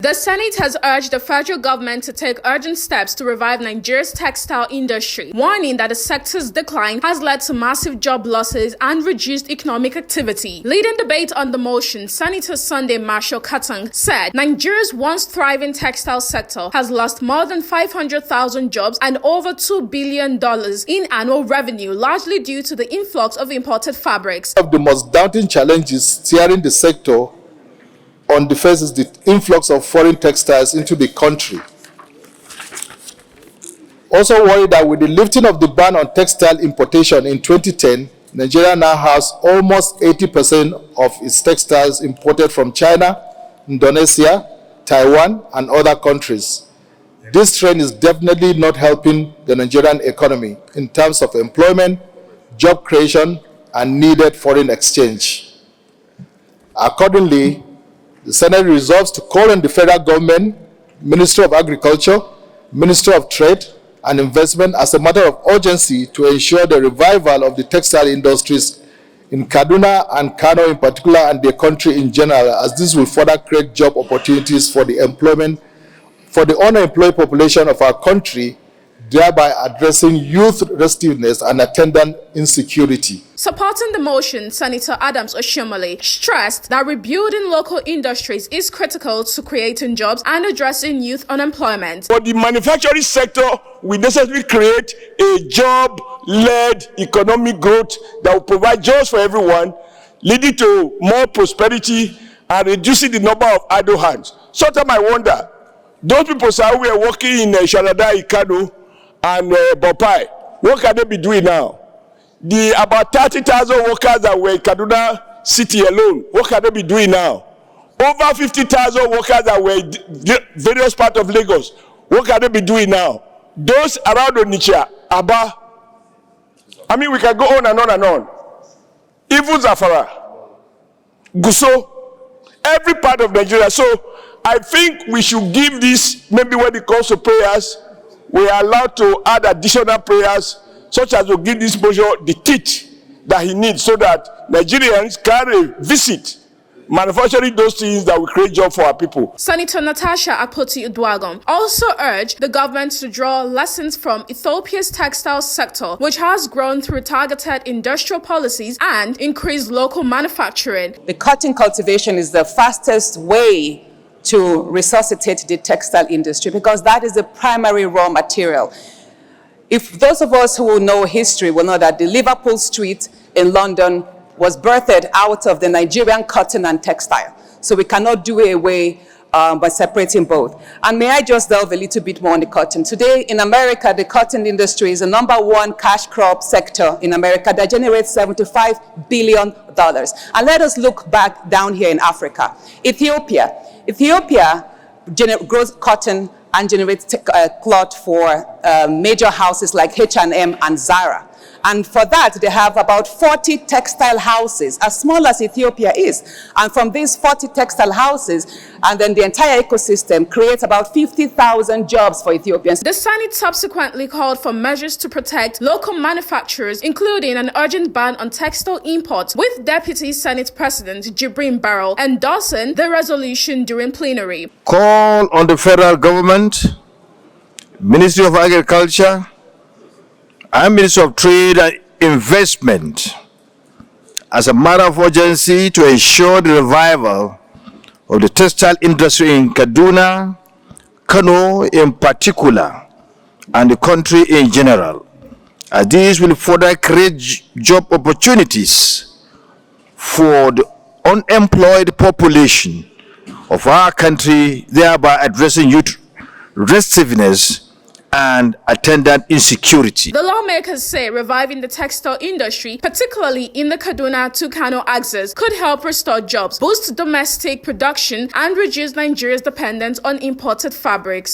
The Senate has urged the federal government to take urgent steps to revive Nigeria's textile industry, warning that the sector's decline has led to massive job losses and reduced economic activity. Leading debate on the motion, Senator Sunday Marshall Katang said Nigeria's once thriving textile sector has lost more than 500,000 jobs and over $2 billion in annual revenue, largely due to the influx of imported fabrics. One of the most daunting challenges steering the sector on the face is the influx of foreign textiles into the country. Also worried that with the lifting of the ban on textile importation in 2010, Nigeria now has almost 80% of its textiles imported from China, Indonesia, Taiwan, and other countries. This trend is definitely not helping the Nigerian economy in terms of employment, job creation, and needed foreign exchange. Accordingly, the Senate resolves to call on the federal government, Ministry of Agriculture, Ministry of Trade and Investment as a matter of urgency to ensure the revival of the textile industries in Kaduna and Kano in particular and the country in general, as this will further create job opportunities for the unemployed population of our country, thereby addressing youth restiveness and attendant insecurity. Supporting the motion, Senator Adams Oshiomhole stressed that rebuilding local industries is critical to creating jobs and addressing youth unemployment. For the manufacturing sector, we necessarily create a job-led economic growth that will provide jobs for everyone, leading to more prosperity and reducing the number of idle hands. Sometimes I wonder, those people who are working in Sharada, Ikano, and Bopai, what can they be doing now? The about 30,000 workers that were in Kaduna City alone, what can they be doing now? Over 50,000 workers that were in various parts of Lagos, what can they be doing now? Those around Onitsha, Aba, I mean, we can go on and on and on. Even Zafara, Guso, every part of Nigeria. So I think we should give this, maybe when it comes to prayers, we are allowed to add additional prayers, such as to give this measure the teeth that he needs so that Nigerians can visit manufacturing those things that will create jobs for our people. Senator Natasha Akpoti-Uduaghan also urged the government to draw lessons from Ethiopia's textile sector, which has grown through targeted industrial policies and increased local manufacturing. The cotton cultivation is the fastest way to resuscitate the textile industry because that is the primary raw material. If those of us who know history will know that the Liverpool Street in London was birthed out of the Nigerian cotton and textile. So we cannot do away by separating both. And may I just delve a little bit more on the cotton. Today in America, the cotton industry is the #1 cash crop sector in America that generates $75 billion. And let us look back down here in Africa. Ethiopia grows cotton and generates cloth for major houses like H&M and Zara. And for that, they have about 40 textile houses, as small as Ethiopia is. And from these 40 textile houses, and then the entire ecosystem creates about 50,000 jobs for Ethiopians. The Senate subsequently called for measures to protect local manufacturers, including an urgent ban on textile imports, with Deputy Senate President Jibrin Barrow endorsing the resolution during plenary. Call on the federal government, Ministry of Agriculture, and Ministry of Trade and Investment as a matter of urgency to ensure the revival of the textile industry in Kaduna, Kano in particular, and the country in general. As these will further create job opportunities for the unemployed population of our country, thereby addressing youth restiveness and attendant insecurity. The lawmakers say reviving the textile industry, particularly in the Kaduna to Kano axis, could help restore jobs, boost domestic production, and reduce Nigeria's dependence on imported fabrics.